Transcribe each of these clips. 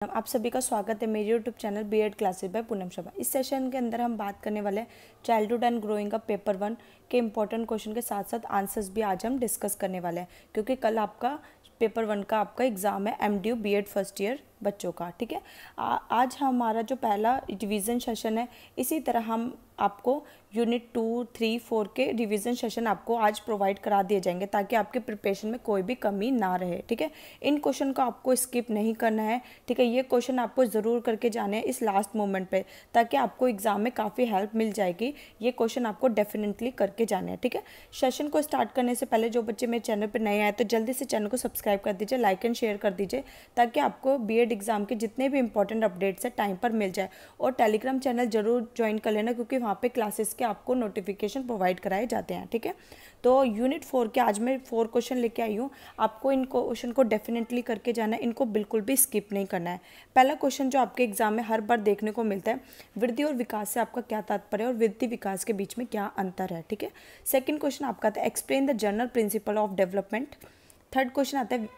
आप सभी का स्वागत है मेरे YouTube channel BEd classes by Poonam Sharma. इस सेशन के अंदर हम बात करने वाले हैं चाइल्डहुड एंड ग्रोइंग का पेपर 1 के इंपॉर्टेंट क्वेश्चन के साथ साथ आंसर्स भी आज हम डिस्कस करने वाले हैं, क्योंकि कल आपका पेपर 1 का आपका एग्जाम है एमडीयू बीएड फर्स्ट ईयर बच्चों का। ठीक है, आज हमारा जो पहला रिवीजन सेशन है, इसी तरह हम आपको यूनिट 2, 3, 4 के रिवीजन सेशन आपको आज प्रोवाइड करा दिए जाएंगे ताकि आपके प्रिपरेशन में कोई भी कमी ना रहे। ठीक है, इन क्वेश्चन को आपको स्किप नहीं करना है। ठीक है, ये क्वेश्चन आपको ज़रूर करके जाने हैं इस लास्ट मोमेंट पे, ताकि आपको एग्जाम में काफ़ी हेल्प मिल जाएगी। ये क्वेश्चन आपको डेफिनेटली करके जाने हैं। ठीक है, सेशन को स्टार्ट करने से पहले जो बच्चे मेरे चैनल पर नए आए तो जल्दी से चैनल को सब्सक्राइब कर दीजिए, लाइक एंड शेयर कर दीजिए, ताकि आपको बीएड एग्जाम के जितने भी इंपॉर्टेंट अपडेट्स है टाइम पर मिल जाए। और टेलीग्राम चैनल जरूर ज्वाइन कर लेना, क्योंकि वहाँ पे क्लासेस के आपको नोटिफिकेशन प्रोवाइड कराए जाते हैं। ठीक है, तो यूनिट 4 के आज मैं 4 क्वेश्चन लेके आई हूँ। आपको इन क्वेश्चन को डेफिनेटली करके जाना है, इनको बिल्कुल भी स्किप नहीं करना है। पहला क्वेश्चन जो आपके एग्जाम में हर बार देखने को मिलता है, वृद्धि और विकास से आपका क्या तात्पर्य है और वृद्धि विकास के बीच में क्या अंतर है। ठीक है, सेकंड क्वेश्चन आपका आता है explain the general principle of development. Third question आता है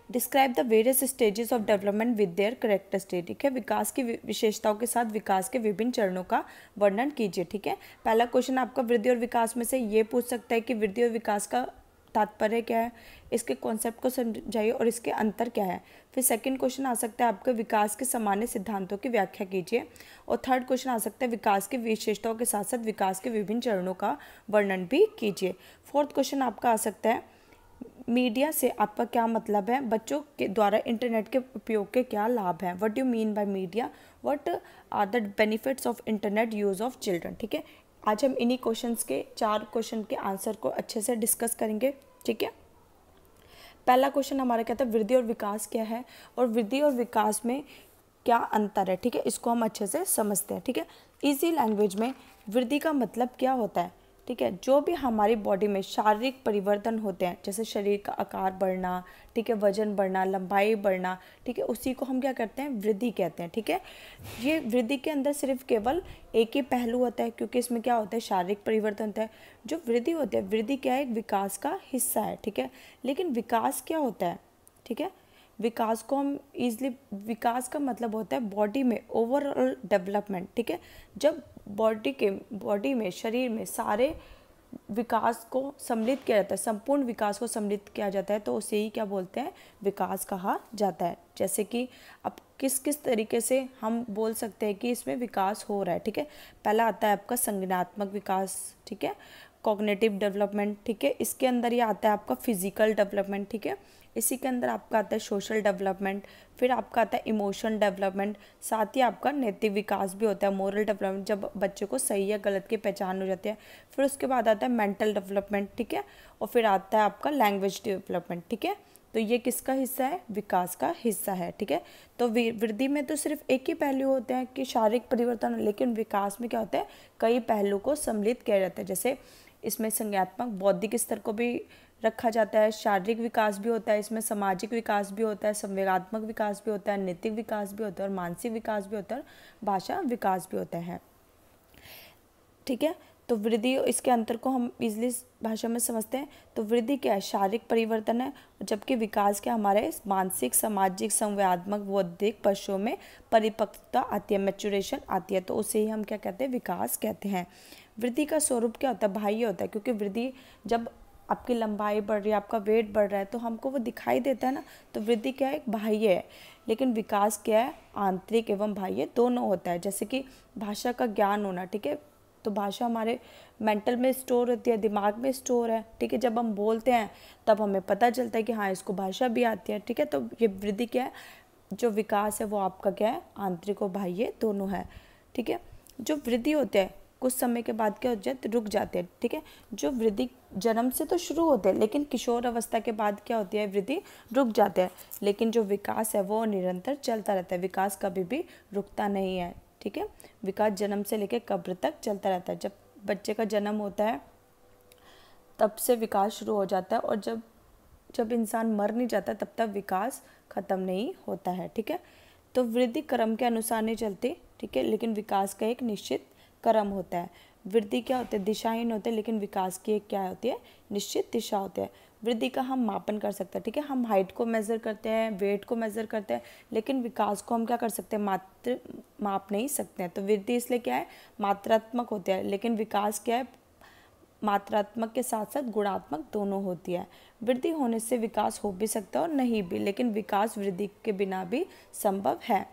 describe the various stages of development with their characteristic है, विकास की विशेषताओं के साथ विकास के विभिन्न चरणों का वर्णन कीजिए। ठीक है, पहला क्वेश्चन आपका वृद्धि और विकास में से ये पूछ सकता है कि वृद्धि और विकास का तात्पर्य क्या है, इसके कॉन्सेप्ट को समझाइए और इसके अंतर क्या है। फिर सेकंड क्वेश्चन आ सकता है आपका विकास के सामान्य सिद्धांतों की व्याख्या कीजिए। और थर्ड क्वेश्चन आ सकता है विकास की विशेषताओं के साथ साथ विकास के विभिन्न चरणों का वर्णन भी कीजिए। फोर्थ क्वेश्चन आपका आ सकता है मीडिया से आपका क्या मतलब है, बच्चों के द्वारा इंटरनेट के उपयोग के क्या लाभ हैं, what do mean by media, what are the benefits of internet use of children. ठीक है, आज हम इन्हीं क्वेश्चंस के 4 क्वेश्चन के आंसर को अच्छे से डिस्कस करेंगे। ठीक है, पहला क्वेश्चन हमारा कहता है वृद्धि और विकास क्या है और वृद्धि और विकास में क्या अंतर है। ठीक है, इसको हम अच्छे से समझते हैं। ठीक है, इजी लैंग्वेज में वृद्धि का मतलब क्या होता है। ठीक है, जो भी हमारी बॉडी में शारीरिक परिवर्तन होते हैं, जैसे शरीर का आकार बढ़ना, ठीक है, वजन बढ़ना, लंबाई बढ़ना, ठीक है, उसी को हम क्या करते हैं, वृद्धि कहते हैं। ठीक है, ये वृद्धि के अंदर सिर्फ केवल एक ही पहलू होता है, क्योंकि इसमें क्या होता है, शारीरिक परिवर्तन होता है। जो वृद्धि होती है, वृद्धि क्या है, एक विकास का हिस्सा है। ठीक है, लेकिन विकास क्या होता है, ठीक है, विकास को हम ईजिली, विकास का मतलब होता है बॉडी में ओवरऑल डेवलपमेंट। ठीक है, जब बॉडी में शरीर में सारे विकास को सम्मिलित किया जाता है, संपूर्ण विकास को सम्मिलित किया जाता है, तो उसे ही क्या बोलते हैं, विकास कहा जाता है। जैसे कि अब किस किस तरीके से हम बोल सकते हैं कि इसमें विकास हो रहा है। ठीक है, पहला आता है आपका संज्ञानात्मक विकास, ठीक है, कॉग्निटिव डेवलपमेंट, ठीक है, इसके अंदर ये आता है आपका फिजिकल डेवलपमेंट। ठीक है, इसी के अंदर आपका आता है सोशल डेवलपमेंट, फिर आपका आता है इमोशन डेवलपमेंट, साथ ही आपका नैतिक विकास भी होता है, मोरल डेवलपमेंट, जब बच्चे को सही या गलत की पहचान हो जाती है। फिर उसके बाद आता है मेंटल डेवलपमेंट, ठीक है, और फिर आता है आपका लैंग्वेज डेवलपमेंट। ठीक है, तो ये किसका हिस्सा है, विकास का हिस्सा है। ठीक है, तो वृद्धि में तो सिर्फ एक ही पहलू होते हैं कि शारीरिक परिवर्तन, लेकिन विकास में क्या होता है, कई पहलू को सम्मिलित किया जाता है। जैसे इसमें संज्ञानात्मक बौद्धिक स्तर को भी रखा जाता है, शारीरिक विकास भी होता है, इसमें सामाजिक विकास भी होता है, संवेगात्मक विकास भी होता है, नैतिक विकास भी होता है और मानसिक विकास भी होता है, भाषा विकास भी होता है। ठीक है, तो वृद्धि, इसके अंतर को हम इजली भाषा में समझते हैं। तो वृद्धि क्या है, शारीरिक परिवर्तन है, जबकि विकास क्या, हमारे मानसिक, सामाजिक, संवेदनात्मक, बौद्धिक पक्षों में परिपक्वता आती है, मैच्योरेशन आती है, तो उसे ही हम क्या कहते हैं, विकास कहते हैं। वृद्धि का स्वरूप क्या होता है, बाह्य होता है, क्योंकि वृद्धि जब आपकी लंबाई बढ़ रही है, आपका वेट बढ़ रहा है, तो हमको वो दिखाई देता है ना, तो वृद्धि क्या है, एक बाह्य है। लेकिन विकास क्या है, आंतरिक एवं बाह्य दोनों होता है। जैसे कि भाषा का ज्ञान होना, ठीक है, तो भाषा हमारे मेंटल में स्टोर होती है, दिमाग में स्टोर है। ठीक है, जब हम बोलते हैं तब हमें पता चलता है कि हाँ, इसको भाषा भी आती है। ठीक है, तो ये वृद्धि क्या है, जो विकास है वो आपका क्या है, आंतरिक और बाह्य दोनों है। ठीक है, जो वृद्धि होते हैं कुछ समय के बाद क्या हो जाते, रुक जाते हैं। ठीक है, जो वृद्धि जन्म से तो शुरू होते हैं, लेकिन किशोर अवस्था के बाद क्या होती है, वृद्धि रुक जाते हैं। लेकिन जो विकास है वो निरंतर चलता रहता है, विकास कभी भी रुकता नहीं है। ठीक है, विकास जन्म से लेकर कब्र तक चलता रहता है। जब बच्चे का जन्म होता है तब से विकास शुरू हो जाता है, और जब इंसान मर नहीं जाता तब तक विकास खत्म नहीं होता है। ठीक है, तो वृद्धि क्रम के अनुसार नहीं चलती। ठीक है, लेकिन विकास का एक निश्चित क्रम होता है। वृद्धि क्या होता है, दिशाहीन होते हैं, लेकिन विकास की एक क्या होती है, निश्चित दिशा होती है। वृद्धि का हम मापन कर सकते हैं, ठीक है। हम हाइट को मेज़र करते हैं, वेट को मेज़र करते हैं, लेकिन विकास को हम क्या कर सकते हैं, मात्र माप नहीं सकते हैं। तो वृद्धि इसलिए क्या है, मात्रात्मक होती है, लेकिन विकास क्या है, मात्रात्मक के साथ साथ गुणात्मक दोनों होती है। वृद्धि होने से विकास हो भी सकता है और नहीं भी, लेकिन विकास वृद्धि के बिना भी संभव है,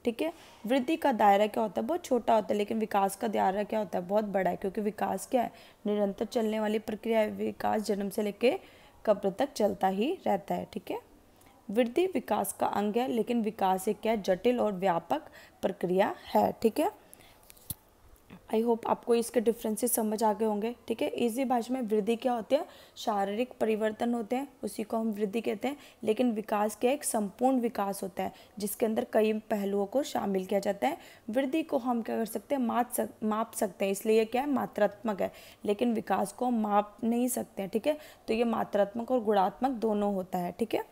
ठीक है। वृद्धि का दायरा क्या होता है, बहुत छोटा होता है, लेकिन विकास का दायरा क्या होता है, बहुत बड़ा है, क्योंकि विकास क्या है, निरंतर चलने वाली प्रक्रिया है। विकास जन्म से लेकर कब्र तक चलता ही रहता है, ठीक है। वृद्धि विकास का अंग है, लेकिन विकास एक क्या है, जटिल और व्यापक प्रक्रिया है, ठीक है। आई होप आपको इसके डिफरेंसेस समझ आ गए होंगे, ठीक है। इसी भाषा में वृद्धि क्या होती है, शारीरिक परिवर्तन होते हैं, उसी को हम वृद्धि कहते हैं। लेकिन विकास क्या, एक संपूर्ण विकास होता है जिसके अंदर कई पहलुओं को शामिल किया जाता है। वृद्धि को हम क्या कर सकते हैं, माप सकते हैं, इसलिए क्या है, मात्रात्मक है, लेकिन विकास को हम माप नहीं सकते हैं, ठीक है। तो ये मात्रात्मक और गुणात्मक दोनों होता है, ठीक है।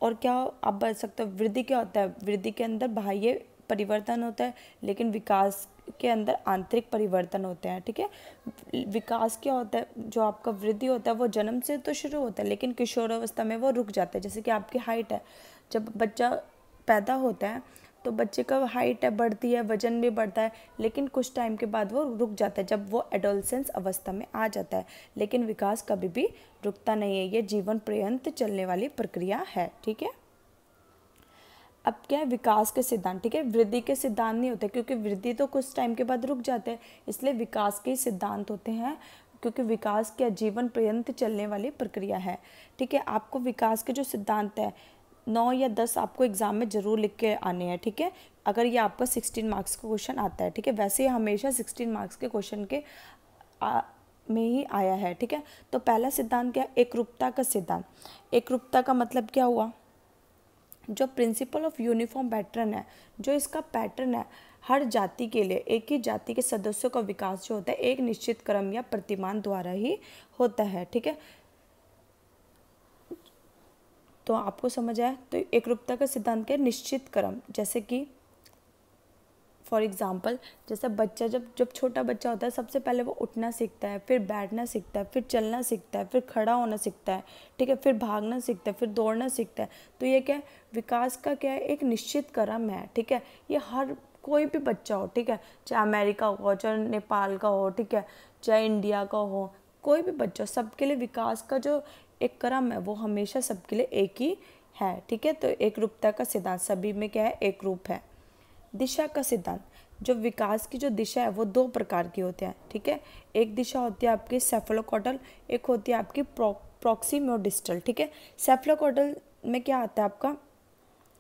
और क्या आप बता सकते हो, वृद्धि क्या होता है, वृद्धि के अंदर बाह्य परिवर्तन होता है, लेकिन विकास के अंदर आंतरिक परिवर्तन होते हैं, ठीक है। विकास क्या होता है, जो आपका वृद्धि होता है वो जन्म से तो शुरू होता है, लेकिन किशोरावस्था में वो रुक जाता है। जैसे कि आपकी हाइट है, जब बच्चा पैदा होता है तो बच्चे का हाइट है, बढ़ती है, वजन भी बढ़ता है, लेकिन कुछ टाइम के बाद वो रुक जाता है जब वो एडोलसेंस अवस्था में आ जाता है। लेकिन विकास कभी भी रुकता नहीं है, ये जीवन पर्यंत चलने वाली प्रक्रिया है, ठीक है। अब क्या है, विकास के सिद्धांत, ठीक है। वृद्धि के सिद्धांत नहीं होते, क्योंकि वृद्धि तो कुछ टाइम के बाद रुक जाते हैं, इसलिए विकास के सिद्धांत होते हैं, क्योंकि विकास क्या जीवन पर्यंत चलने वाली प्रक्रिया है, ठीक है। आपको विकास के जो सिद्धांत है 9 या 10 आपको एग्जाम में जरूर लिख के आने हैं, ठीक है। अगर ये आपका 16 मार्क्स का क्वेश्चन आता है, ठीक है। वैसे ये हमेशा 16 मार्क्स के क्वेश्चन के में ही आया है, ठीक है। तो पहला सिद्धांत क्या है, एकरूपता का सिद्धांत। एकरूपता का मतलब क्या हुआ, जो प्रिंसिपल ऑफ यूनिफॉर्म पैटर्न है, जो इसका पैटर्न है, हर जाति के लिए एक ही जाति के सदस्यों का विकास जो होता है एक निश्चित क्रम या प्रतिमान द्वारा ही होता है, ठीक है। तो आपको समझ आया, तो एकरूपता का सिद्धांत क्या है, निश्चित क्रम। जैसे कि फॉर एग्जाम्पल, जैसे बच्चा जब छोटा बच्चा होता है, सबसे पहले वो उठना सीखता है, फिर बैठना सीखता है, फिर चलना सीखता है, फिर खड़ा होना सीखता है, ठीक है, फिर भागना सीखता है, फिर दौड़ना सीखता है। तो ये क्या है, विकास का क्या है, एक निश्चित क्रम है, ठीक है। ये हर कोई भी बच्चा हो, ठीक है, चाहे अमेरिका हो, चाहे नेपाल का हो, ठीक है, चाहे इंडिया का हो, कोई भी बच्चा, सबके लिए विकास का जो एक क्रम है वो हमेशा सबके लिए एक ही है, ठीक है। तो एकरूपता का सिद्धांत सभी में क्या है, एक रूप है। दिशा का सिद्धांत, जो विकास की जो दिशा है वो दो प्रकार की होती है, ठीक है। एक दिशा होती है आपकी सेफलोकॉटल, एक होती है आपकी प्रॉक्सिमोडिस्टल, ठीक है। सेफलोकॉटल में क्या आता है आपका,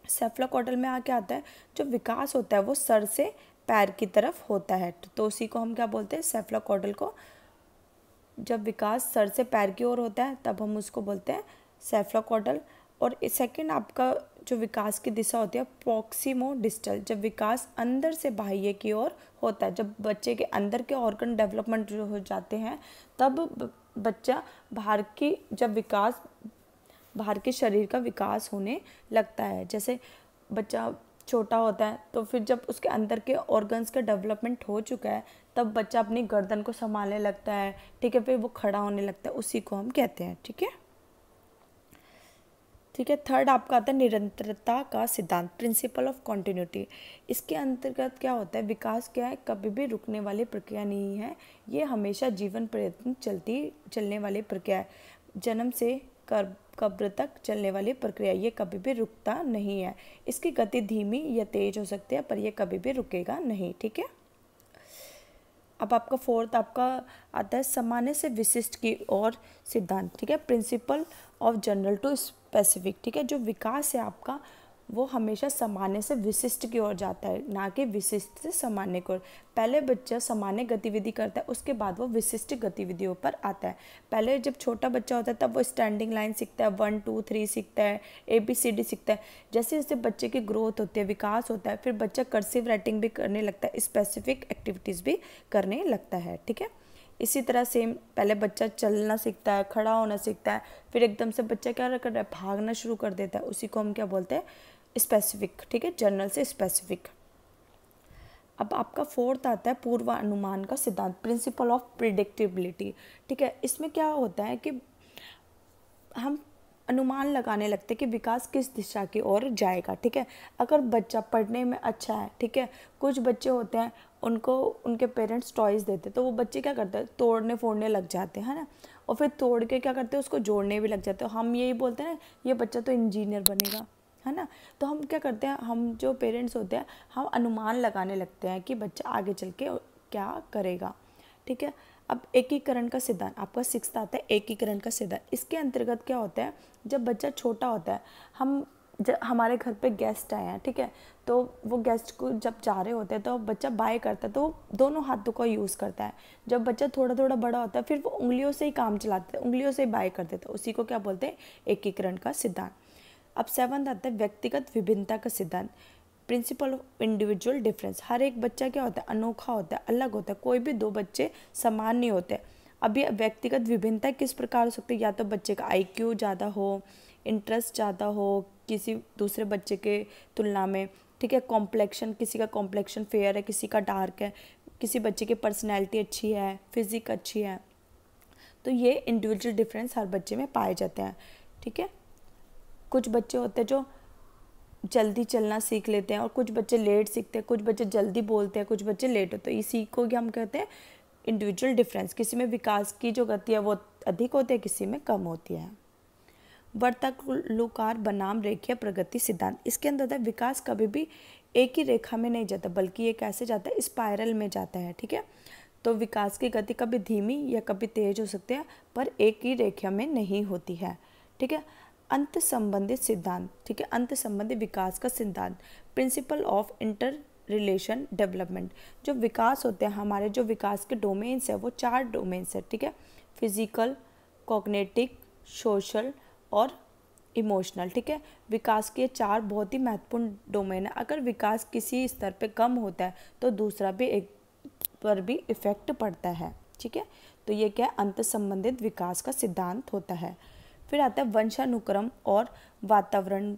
सेफलोकॉटल में क्या आता है, जो विकास होता है वो सर से पैर की तरफ होता है, तो उसी को हम क्या बोलते हैं, सेफलोकॉटल को। जब विकास सर से पैर की ओर होता है तब हम उसको बोलते हैं सेफलोकॉटल। और सेकंड आपका जो विकास की दिशा होती है प्रॉक्सिमोडिस्टल, जब विकास अंदर से बाह्य की ओर होता है, जब बच्चे के अंदर के ऑर्गन डेवलपमेंट जो हो जाते हैं तब बच्चा बाहर के शरीर का विकास होने लगता है। जैसे बच्चा छोटा होता है तो फिर जब उसके अंदर के ऑर्गन्स का डेवलपमेंट हो चुका है तब बच्चा अपनी गर्दन को संभालने लगता है, ठीक है, फिर वो खड़ा होने लगता है, उसी को हम कहते हैं, ठीक है। ठीक है, थर्ड आपका आता है निरंतरता का सिद्धांत, प्रिंसिपल ऑफ कॉन्टिन्यूटी। इसके अंतर्गत क्या होता है, विकास क्या है, कभी भी रुकने वाली प्रक्रिया नहीं है, ये हमेशा जीवन पर्यंत चलने वाली प्रक्रिया है। जन्म से कब्र तक चलने वाली प्रक्रिया, ये कभी भी रुकता नहीं है। इसकी गति धीमी या तेज हो सकती है पर यह कभी भी रुकेगा नहीं, ठीक है। अब आपका फोर्थ आपका आता है सामान्य से विशिष्ट की ओर सिद्धांत, ठीक है, principle of general to specific, ठीक है। जो विकास है आपका वो हमेशा सामान्य से विशिष्ट की ओर जाता है, ना कि विशिष्ट से सामान्य की ओर। पहले बच्चा सामान्य गतिविधि करता है, उसके बाद वो विशिष्ट गतिविधियों पर आता है। पहले जब छोटा बच्चा होता है तब वो स्टैंडिंग लाइन सीखता है, 1 2 3 सीखता है, ABCD सीखता है। जैसे जैसे बच्चे की ग्रोथ होती है, विकास होता है, फिर बच्चा कर्सिव राइटिंग भी करने लगता है, स्पेसिफिक एक्टिविटीज़ भी करने लगता है, ठीक है। इसी तरह सेम, पहले बच्चा चलना सीखता है, खड़ा होना सीखता है, फिर एकदम से बच्चा क्या कर रहा है, भागना शुरू कर देता है, उसी को हम क्या बोलते हैं, स्पेसिफिक, ठीक है, जनरल से स्पेसिफिक। अब आपका फोर्थ आता है पूर्वानुमान का सिद्धांत, प्रिंसिपल ऑफ प्रिडिक्टेबिलिटी, ठीक है। इसमें क्या होता है कि हम अनुमान लगाने लगते हैं कि विकास किस दिशा की ओर जाएगा। ठीक है, अगर बच्चा पढ़ने में अच्छा है, ठीक है, कुछ बच्चे होते हैं उनको उनके पेरेंट्स टॉयज़ देते, तो वो बच्चे क्या करते हैं, तोड़ने फोड़ने लग जाते हैं ना, और फिर तोड़ के क्या करते हैं, उसको जोड़ने भी लग जाते हैं। हम यही बोलते हैं ना, ये बच्चा तो इंजीनियर बनेगा, है ना। तो हम क्या करते हैं, हम जो पेरेंट्स होते हैं, हम अनुमान लगाने लगते हैं कि बच्चा आगे चल के क्या करेगा। ठीक है, अब एकीकरण का सिद्धांत आपका 6th आता है, एकीकरण का सिद्धांत। इसके अंतर्गत क्या होता है, जब बच्चा छोटा होता है, हमारे घर पे गेस्ट आए हैं, ठीक है, तो वो गेस्ट को जब जा रहे होते हैं तो बच्चा बाय करता है, तो दोनों हाथों का यूज़ करता है। जब बच्चा थोड़ा थोड़ा बड़ा होता है, फिर वो उंगलियों से ही काम चलाता है, उंगलियों से ही बाय कर देता है। उसी को क्या बोलते हैं, एकीकरण का सिद्धांत। अब 7th आता है व्यक्तिगत विभिन्नता का सिद्धांत, प्रिंसिपल ऑफ इंडिविजुअल डिफरेंस। हर एक बच्चा क्या होता है, अनोखा होता है, अलग होता है, कोई भी दो बच्चे समान नहीं होते। अब ये व्यक्तिगत विभिन्नता किस प्रकार हो सकती है, या तो बच्चे का IQ ज़्यादा हो, इंटरेस्ट ज़्यादा हो किसी दूसरे बच्चे के तुलना में, ठीक है, कॉम्प्लेक्शन, किसी का कॉम्प्लेक्शन फेयर है, किसी का डार्क है, किसी बच्चे की पर्सनैलिटी अच्छी है, फिजिक अच्छी है, तो ये इंडिविजुअल डिफरेंस हर बच्चे में पाए जाते हैं। ठीक है, कुछ बच्चे होते हैं जो जल्दी चलना सीख लेते हैं और कुछ बच्चे लेट सीखते हैं, कुछ बच्चे जल्दी बोलते हैं, कुछ बच्चे लेट होते हैं। इसी को हम कहते हैं इंडिविजुअल डिफरेंस। किसी में विकास की जो गति है वो अधिक होती है, किसी में कम होती है। वर्ताकार बनाम रेखीय प्रगति सिद्धांत, इसके अंदर विकास कभी भी एक ही रेखा में नहीं जाता, बल्कि ये कैसे जाता है, स्पाइरल में जाता है। ठीक है, तो विकास की गति कभी धीमी या कभी तेज हो सकती है, पर एक ही रेखा में नहीं होती है। ठीक है, अंत संबंधित सिद्धांत, ठीक है, अंत संबंधित विकास का सिद्धांत, principle of inter relation development. जो विकास होते हैं हमारे, जो विकास के डोमेन्स है वो 4 डोमेन्स है। ठीक है, फिजिकल, कॉग्निटिव, सोशल और इमोशनल। ठीक है, विकास के 4 बहुत ही महत्वपूर्ण डोमेन है। अगर विकास किसी स्तर पे कम होता है तो दूसरा भी एक पर भी इफेक्ट पड़ता है। ठीक है, तो ये क्या है, अंत संबंधित विकास का सिद्धांत होता है। फिर आता है वंशानुक्रम और वातावरण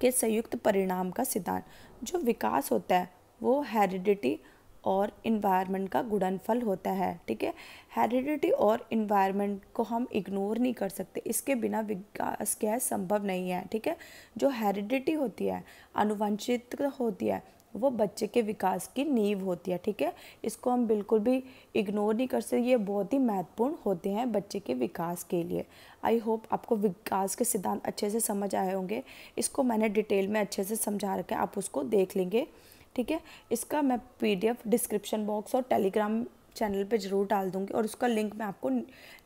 के संयुक्त परिणाम का सिद्धांत। जो विकास होता है वो हेरिडिटी और इन्वायरमेंट का गुणनफल होता है। ठीक है, हेरिडिटी और इन्वायरमेंट को हम इग्नोर नहीं कर सकते, इसके बिना विकास क्या है, संभव नहीं है। ठीक है, जो हेरिडिटी होती है, आनुवंशिक होती है, वो बच्चे के विकास की नींव होती है। ठीक है, इसको हम बिल्कुल भी इग्नोर नहीं कर सकते, ये बहुत ही महत्वपूर्ण होते हैं बच्चे के विकास के लिए। आई होप आपको विकास के सिद्धांत अच्छे से समझ आए होंगे। इसको मैंने डिटेल में अच्छे से समझा रखा है, आप उसको देख लेंगे। ठीक है, इसका मैं PDF डिस्क्रिप्शन बॉक्स और टेलीग्राम चैनल पे ज़रूर डाल दूँगी, और उसका लिंक मैं आपको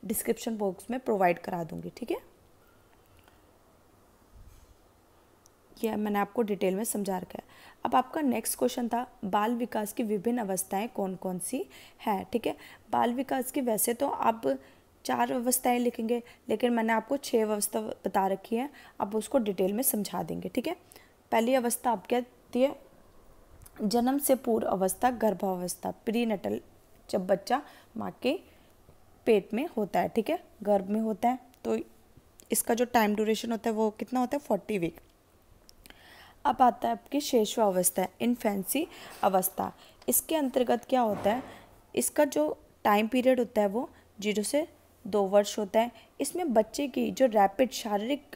डिस्क्रिप्शन बॉक्स में प्रोवाइड करा दूँगी। ठीक है, यह मैंने आपको डिटेल में समझा रखा है। अब आपका नेक्स्ट क्वेश्चन था, बाल विकास की विभिन्न अवस्थाएं कौन कौन सी हैं। ठीक है, बाल विकास की वैसे तो आप 4 अवस्थाएं लिखेंगे, लेकिन मैंने आपको 6 अवस्था बता रखी है, आप उसको डिटेल में समझा देंगे। ठीक है, पहली अवस्था आप क्या आती है, जन्म से पूर्व अवस्था, गर्भावस्था, प्रीनेटल, जब बच्चा माँ के पेट में होता है, ठीक है, गर्भ में होता है, तो इसका जो टाइम ड्यूरेशन होता है वो कितना होता है, 40 वीक। अब आता है आपकी शेषवा अवस्था, इन्फेंसी अवस्था। इसके अंतर्गत क्या होता है, इसका जो टाइम पीरियड होता है वो 0 से 2 वर्ष होता है। इसमें बच्चे की जो रैपिड शारीरिक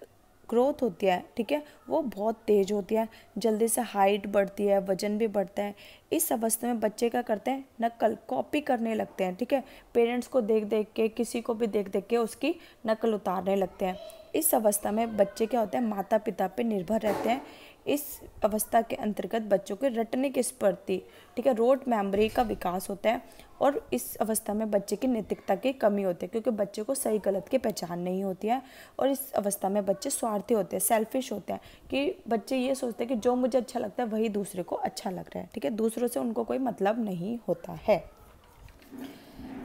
ग्रोथ होती है, ठीक है, वो बहुत तेज़ होती है, जल्दी से हाइट बढ़ती है, वजन भी बढ़ता है। इस अवस्था में बच्चे क्या करते हैं, नकल, कॉपी करने लगते हैं। ठीक है, पेरेंट्स को देख देख के, किसी को भी देख देख के उसकी नकल उतारने लगते हैं। इस अवस्था में बच्चे क्या होते हैं, माता पिता पे निर्भर रहते हैं। इस अवस्था के अंतर्गत बच्चों के रटने की स्मृति, ठीक है, रोट मेमोरी का विकास होता है, और इस अवस्था में बच्चे की नैतिकता की कमी होती है, क्योंकि बच्चे को सही गलत की पहचान नहीं होती है। और इस अवस्था में बच्चे स्वार्थी होते हैं, सेल्फिश होते हैं, कि बच्चे ये सोचते हैं कि जो मुझे अच्छा लगता है वही दूसरे को अच्छा लग रहा है। ठीक है, दूसरों से उनको कोई मतलब नहीं होता है।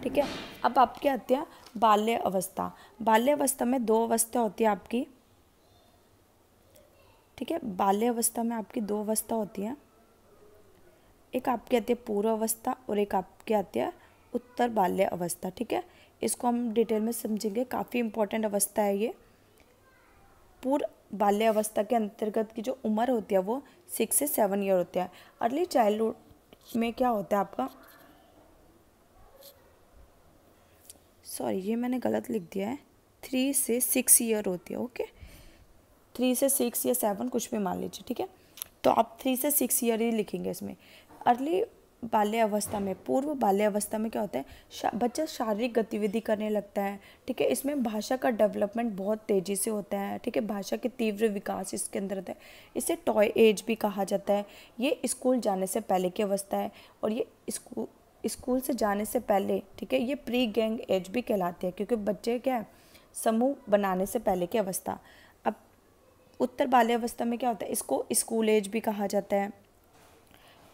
ठीक है, अब आपकी आती है बाल्य अवस्था। बाल्य अवस्था में 2 अवस्था होती है आपकी। ठीक है, बाल्य अवस्था में आपकी 2 अवस्था होती है, एक आपकी आती है पूर्व अवस्था और एक आपकी आती है उत्तर बाल्य अवस्था। ठीक है, इसको हम डिटेल में समझेंगे, काफ़ी इंपॉर्टेंट अवस्था है ये। पूर्व बाल्य अवस्था के अंतर्गत की जो उम्र होती है वो 6 से 7 ईयर होती है। अर्ली चाइल्डहुड में क्या होता है आपका, सॉरी ये मैंने गलत लिख दिया है, 3 से 6 ईयर होती है। ओके, 3 से 6 या 7 कुछ भी मान लीजिए, ठीक है। तो आप 3 से 6 ईयर ही लिखेंगे इसमें। अर्ली बाल्य अवस्था में, पूर्व बाल्य अवस्था में क्या होता है, बच्चा शारीरिक गतिविधि करने लगता है, ठीक है। इसमें भाषा का डेवलपमेंट बहुत तेज़ी से होता है, ठीक है। भाषा के तीव्र विकास इसके अंदर होता है। इसे टॉय एज भी कहा जाता है। ये स्कूल जाने से पहले की अवस्था है, और ये स्कूल से जाने से पहले, ठीक है, ये प्री गैंग एज भी कहलाती है, क्योंकि बच्चे क्या है, समूह बनाने से पहले की अवस्था। अब उत्तर बाल्य अवस्था में क्या होता है, इसको स्कूल एज भी कहा जाता है,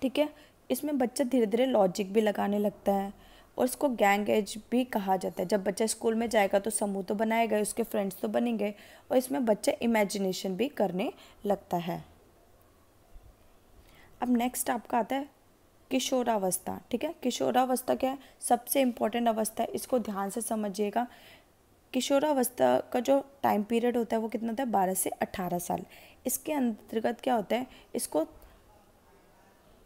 ठीक है। इसमें बच्चा धीरे धीरे लॉजिक भी लगाने लगता है, और इसको गैंग एज भी कहा जाता है। जब बच्चा स्कूल में जाएगा तो समूह तो बनाएगा, उसके फ्रेंड्स तो बनेंगे, और इसमें बच्चा इमेजिनेशन भी करने लगता है। अब नेक्स्ट आपका आता है किशोरावस्था, ठीक है। किशोरावस्था क्या है, सबसे इम्पोर्टेंट अवस्था है, इसको ध्यान से समझिएगा। किशोरावस्था का जो टाइम पीरियड होता है वो कितना होता है, 12 से 18 साल। इसके अंतर्गत क्या होता है,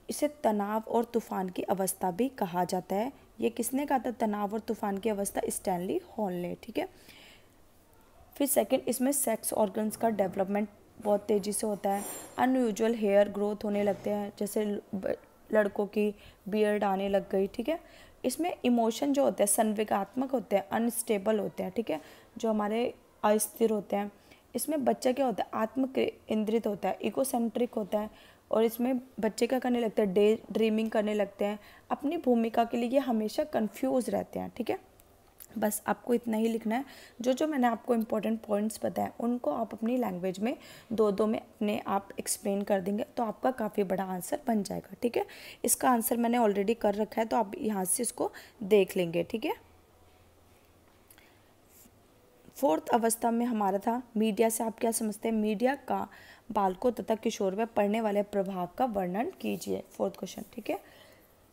इसे तनाव और तूफान की अवस्था भी कहा जाता है। ये किसने कहा था तनाव और तूफान की अवस्था, स्टैनली हॉल ने, ठीक है। फिर सेकंड, इसमें सेक्स ऑर्गन्स का डेवलपमेंट बहुत तेज़ी से होता है। अनयूजुअल हेयर ग्रोथ होने लगते हैं, जैसे लड़कों की बियर्ड आने लग गई, ठीक है। इसमें इमोशन जो होते हैं संवेगात्मक होते हैं, अनस्टेबल होते हैं, ठीक है, जो हमारे अस्थिर होते हैं। इसमें बच्चा क्या होता है, आत्म केंद्रित होता है, इकोसेंट्रिक होता है, और इसमें बच्चे क्या करने लगते हैं, डे ड्रीमिंग करने लगते हैं। अपनी भूमिका के लिए ये हमेशा कंफ्यूज रहते हैं, ठीक है। बस आपको इतना ही लिखना है। जो जो मैंने आपको इम्पोर्टेंट पॉइंट्स बताए उनको आप अपनी लैंग्वेज में दो में अपने आप एक्सप्लेन कर देंगे तो आपका काफ़ी बड़ा आंसर बन जाएगा, ठीक है। इसका आंसर मैंने ऑलरेडी कर रखा है, तो आप यहाँ से इसको देख लेंगे, ठीक है। फोर्थ अवस्था में हमारा था मीडिया से आप क्या समझते हैं, मीडिया का बालकों तथा किशोर में पड़ने वाले प्रभाव का वर्णन कीजिए, फोर्थ क्वेश्चन, ठीक है।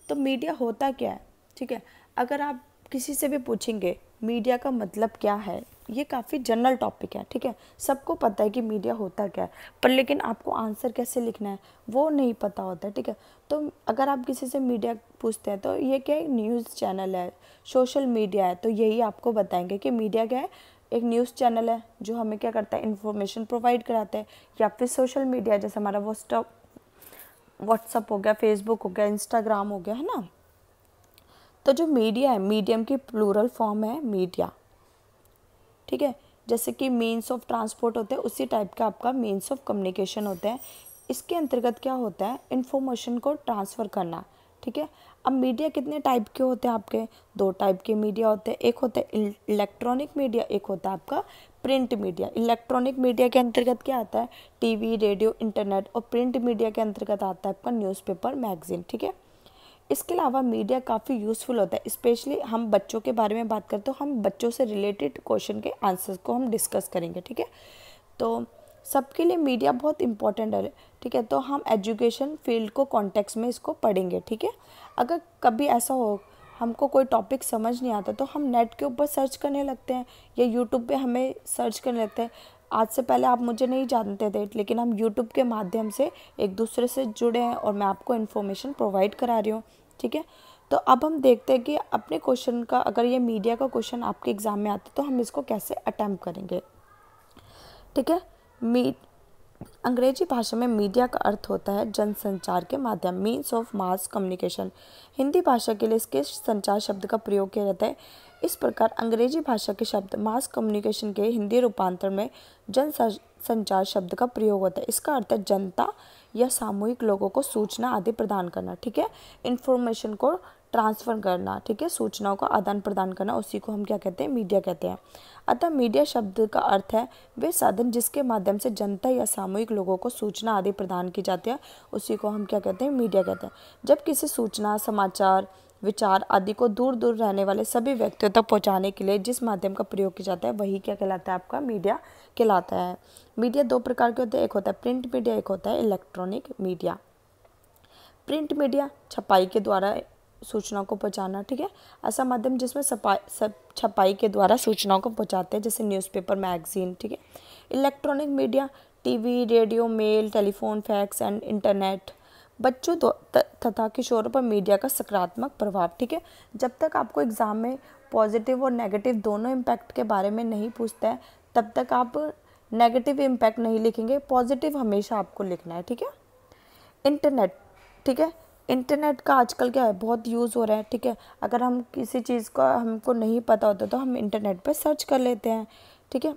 तो मीडिया होता क्या है, ठीक है। अगर आप किसी से भी पूछेंगे मीडिया का मतलब क्या है, ये काफ़ी जनरल टॉपिक है, ठीक है। सबको पता है कि मीडिया होता क्या है, पर लेकिन आपको आंसर कैसे लिखना है वो नहीं पता होता है, ठीक है। तो अगर आप किसी से मीडिया पूछते हैं तो ये क्या है, न्यूज़ चैनल है, सोशल मीडिया है, तो यही आपको बताएंगे कि मीडिया क्या है, एक न्यूज़ चैनल है जो हमें क्या करता है, इन्फॉर्मेशन प्रोवाइड कराता है। या फिर सोशल मीडिया जैसे हमारा व्हाट्सअप हो गया, फेसबुक हो गया, इंस्टाग्राम हो गया, है ना। तो जो मीडिया है, मीडियम की प्लूरल फॉर्म है मीडिया, ठीक है। जैसे कि मीन्स ऑफ ट्रांसपोर्ट होते हैं, उसी टाइप का आपका मीन्स ऑफ कम्युनिकेशन होता है। इसके अंतर्गत क्या होता है, इन्फॉर्मेशन को ट्रांसफ़र करना, ठीक है। अब मीडिया कितने टाइप के होते हैं आपके, 2 टाइप के मीडिया होते हैं। एक होता है इलेक्ट्रॉनिक मीडिया, एक होता है आपका प्रिंट मीडिया। इलेक्ट्रॉनिक मीडिया के अंतर्गत क्या आता है, टीवी, रेडियो, इंटरनेट, और प्रिंट मीडिया के अंतर्गत आता है आपका न्यूज़पेपर, मैगजीन, ठीक है। इसके अलावा मीडिया काफ़ी यूज़फुल होता है, स्पेशली हम बच्चों के बारे में बात करते हो, हम बच्चों से रिलेटेड क्वेश्चन के आंसर्स को हम डिस्कस करेंगे, ठीक है। तो सबके लिए मीडिया बहुत इंपॉर्टेंट है, ठीक है। तो हम एजुकेशन फील्ड को कॉन्टेक्स्ट में इसको पढ़ेंगे, ठीक है। अगर कभी ऐसा हो हमको कोई टॉपिक समझ नहीं आता तो हम नेट के ऊपर सर्च करने लगते हैं, या यूट्यूब पे हमें सर्च करने लगते हैं। आज से पहले आप मुझे नहीं जानते थे, लेकिन हम यूट्यूब के माध्यम से एक दूसरे से जुड़े हैं और मैं आपको इन्फॉर्मेशन प्रोवाइड करा रही हूँ, ठीक है। तो अब हम देखते हैं कि अपने क्वेश्चन का, अगर ये मीडिया का क्वेश्चन आपके एग्ज़ाम में आता है तो हम इसको कैसे अटैम्प्ट करेंगे, ठीक है। अंग्रेजी भाषा में मीडिया का अर्थ होता है जनसंचार के माध्यम, means of mass communication. Hindi भाषा के लिए इसके संचार शब्द का प्रयोग किया जाता है। इस प्रकार अंग्रेजी भाषा के शब्द मास कम्युनिकेशन के हिंदी रूपांतर में जन संचार शब्द का प्रयोग होता है। इसका अर्थ है जनता या सामूहिक लोगों को सूचना आदि प्रदान करना, ठीक है। इन्फॉर्मेशन को ट्रांसफ़र करना, ठीक है, सूचनाओं का आदान प्रदान करना, उसी को हम क्या कहते हैं, मीडिया कहते हैं। अतः मीडिया शब्द का अर्थ है वे साधन जिसके माध्यम से जनता या सामूहिक लोगों को सूचना आदि प्रदान की जाती है, उसी को हम क्या कहते हैं, मीडिया कहते हैं। जब किसी सूचना, समाचार, विचार आदि को दूर दूर रहने वाले सभी व्यक्तियों तक पहुंचाने के लिए जिस माध्यम का प्रयोग किया जाता है वही क्या कहलाता है, आपका मीडिया कहलाता है। मीडिया 2 प्रकार के होते हैं, एक होता है प्रिंट मीडिया, एक होता है इलेक्ट्रॉनिक मीडिया। प्रिंट मीडिया छपाई के द्वारा सूचनाओं को पहुंचाना, ठीक है, ऐसा माध्यम जिसमें छपाई के द्वारा सूचनाओं को पहुंचाते हैं, जैसे न्यूज़पेपर, मैगजीन, ठीक है। Electronic media TV, radio, mail, telephone, fax and internet, बच्चों तथा किशोरों पर मीडिया का सकारात्मक प्रभाव। ठीक है, जब तक आपको एग्जाम में पॉजिटिव और नेगेटिव दोनों इम्पैक्ट के बारे में नहीं पूछता है तब तक आप नेगेटिव इम्पैक्ट नहीं लिखेंगे, पॉजिटिव हमेशा आपको लिखना है। ठीक है, इंटरनेट। ठीक है, इंटरनेट का आजकल क्या है, बहुत यूज़ हो रहा है। ठीक है, अगर हम किसी चीज़ का हमको नहीं पता होता तो हम इंटरनेट पे सर्च कर लेते हैं। ठीक है,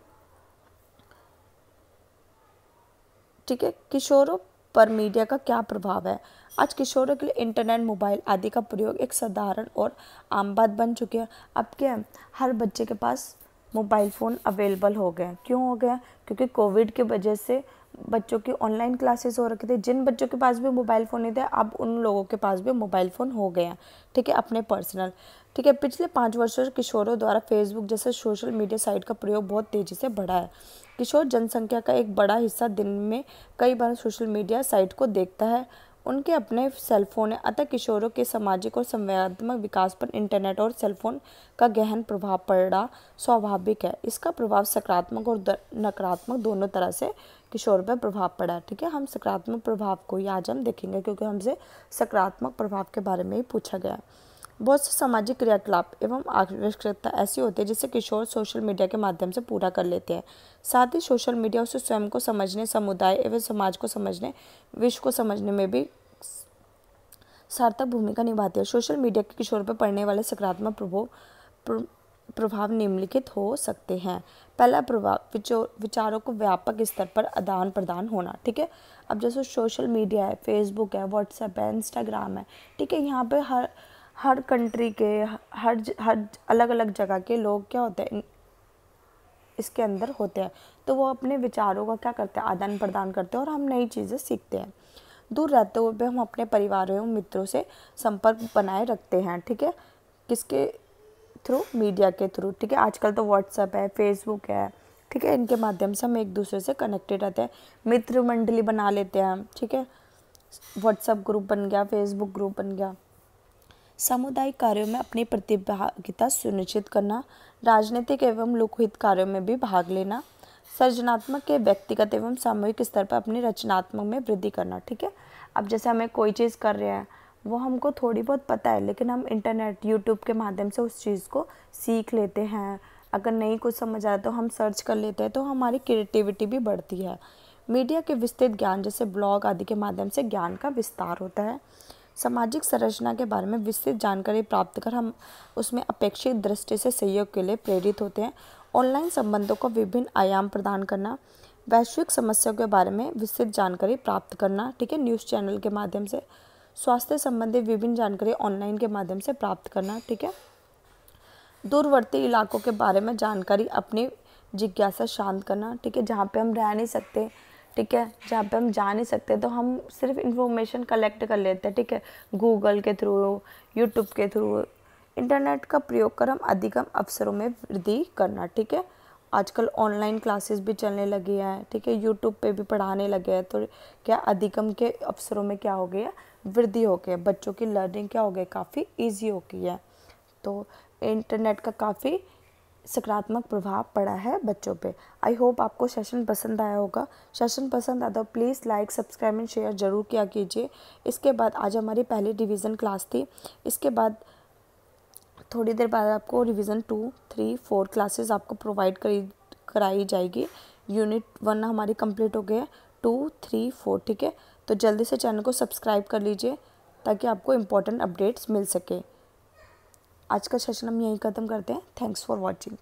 ठीक है, किशोरों पर मीडिया का क्या प्रभाव है। आज किशोरों के लिए इंटरनेट, मोबाइल आदि का प्रयोग एक साधारण और आम बात बन चुकी है। अब क्या है, हर बच्चे के पास मोबाइल फ़ोन अवेलेबल हो गए हैं। क्यों हो गया? क्योंकि कोविड की वजह से बच्चों की ऑनलाइन क्लासेस हो रखे थे। जिन बच्चों के पास भी मोबाइल फ़ोन नहीं थे, अब उन लोगों के पास भी मोबाइल फ़ोन हो गए हैं। ठीक है, अपने पर्सनल। ठीक है, पिछले 5 वर्षों से किशोरों द्वारा फेसबुक जैसे सोशल मीडिया साइट का प्रयोग बहुत तेज़ी से बढ़ा है। किशोर जनसंख्या का एक बड़ा हिस्सा दिन में कई बार सोशल मीडिया साइट को देखता है। उनके अपने सेल फोन है, अतः किशोरों के सामाजिक और संवेदनात्मक विकास पर इंटरनेट और सेल फोन का गहन प्रभाव पड़ना स्वाभाविक है। इसका प्रभाव सकारात्मक और नकारात्मक दोनों तरह से किशोर पर प्रभाव पड़ा है। ठीक है, हम सकारात्मक प्रभाव को ही आज हम देखेंगे क्योंकि हमसे सकारात्मक प्रभाव के बारे में ही पूछा गया है। बहुत से सामाजिक क्रियाकलाप एवं आवश्यकता ऐसी होती है जिसे किशोर सोशल मीडिया के माध्यम से पूरा कर लेते हैं। साथ ही सोशल मीडिया उसे स्वयं को समझने, समुदाय एवं समाज को समझने, विश्व को समझने में भी सार्थक भूमिका निभाती है। सोशल मीडिया के किशोर पर पड़ने वाले सकारात्मक प्रभाव निम्नलिखित हो सकते हैं। पहला प्रभाव, विचारों को व्यापक स्तर पर आदान प्रदान होना। ठीक है, अब जैसे सोशल मीडिया है, फेसबुक है, व्हाट्सएप है, इंस्टाग्राम है। ठीक है, यहाँ पे हर कंट्री के हर अलग अलग जगह के लोग क्या होते हैं इसके अंदर होते हैं, तो वो अपने विचारों का क्या करते हैं, आदान प्रदान करते हैं और हम नई चीज़ें सीखते हैं। दूर रहते हुए भी हम अपने परिवार एवं मित्रों से संपर्क बनाए रखते हैं। ठीक है, किसके थ्रू? मीडिया के थ्रू। ठीक है, आजकल तो व्हाट्सएप है, फेसबुक है। ठीक है, इनके माध्यम से हम एक दूसरे से कनेक्टेड रहते हैं, मित्र मंडली बना लेते हैं हम। ठीक है, व्हाट्सएप ग्रुप बन गया, फेसबुक ग्रुप बन गया। सामुदायिक कार्यों में अपनी प्रतिभागिता सुनिश्चित करना, राजनीतिक एवं लोकहित कार्यों में भी भाग लेना, सृजनात्मक के व्यक्तिगत एवं सामूहिक स्तर पर अपनी रचनात्मक में वृद्धि करना। ठीक है, अब जैसे हमें कोई चीज़ कर रहे हैं वो हमको थोड़ी बहुत पता है, लेकिन हम इंटरनेट, यूट्यूब के माध्यम से उस चीज़ को सीख लेते हैं। अगर नहीं कुछ समझ आया तो हम सर्च कर लेते हैं, तो हमारी क्रिएटिविटी भी बढ़ती है। मीडिया के विस्तृत ज्ञान जैसे ब्लॉग आदि के माध्यम से ज्ञान का विस्तार होता है। सामाजिक संरचना के बारे में विस्तृत जानकारी प्राप्त कर हम उसमें अपेक्षित दृष्टि से सहयोग के लिए प्रेरित होते हैं। ऑनलाइन संबंधों को विभिन्न आयाम प्रदान करना, वैश्विक समस्याओं के बारे में विस्तृत जानकारी प्राप्त करना। ठीक है, न्यूज़ चैनल के माध्यम से स्वास्थ्य संबंधी विभिन्न जानकारी ऑनलाइन के माध्यम से प्राप्त करना। ठीक है, दूरवर्ती इलाकों के बारे में जानकारी, अपनी जिज्ञासा शांत करना। ठीक है, जहाँ पे हम रह नहीं सकते, ठीक है, जहाँ पे हम जा नहीं सकते तो हम सिर्फ इंफॉर्मेशन कलेक्ट कर लेते हैं। ठीक है, गूगल के थ्रू, यूट्यूब के थ्रू, इंटरनेट का प्रयोग कर हम अधिकतम अवसरों में वृद्धि करना। ठीक है, आजकल ऑनलाइन क्लासेस भी चलने लगी हैं। ठीक है, यूट्यूब पे भी पढ़ाने लगे हैं, तो क्या अधिकतम के अवसरों में क्या हो गया, वृद्धि हो गई है। बच्चों की लर्निंग क्या हो गई, काफ़ी ईजी हो गई है। तो इंटरनेट का काफ़ी सकारात्मक प्रभाव पड़ा है बच्चों पे। आई होप आपको सेशन पसंद आया होगा। सेशन पसंद आता हो please like, subscribe and share ज़रूर किया कीजिए। इसके बाद आज हमारी पहली रिवीजन क्लास थी। इसके बाद थोड़ी देर बाद आपको रिवीजन 2, 3, 4 क्लासेस आपको प्रोवाइड कराई जाएगी। यूनिट 1 हमारी कंप्लीट हो गई, 2, 3, 4। ठीक है, तो जल्दी से चैनल को सब्सक्राइब कर लीजिए ताकि आपको इम्पोर्टेंट अपडेट्स मिल सके। आज का सेशन हम यहीं ख़त्म करते हैं। Thanks for watching.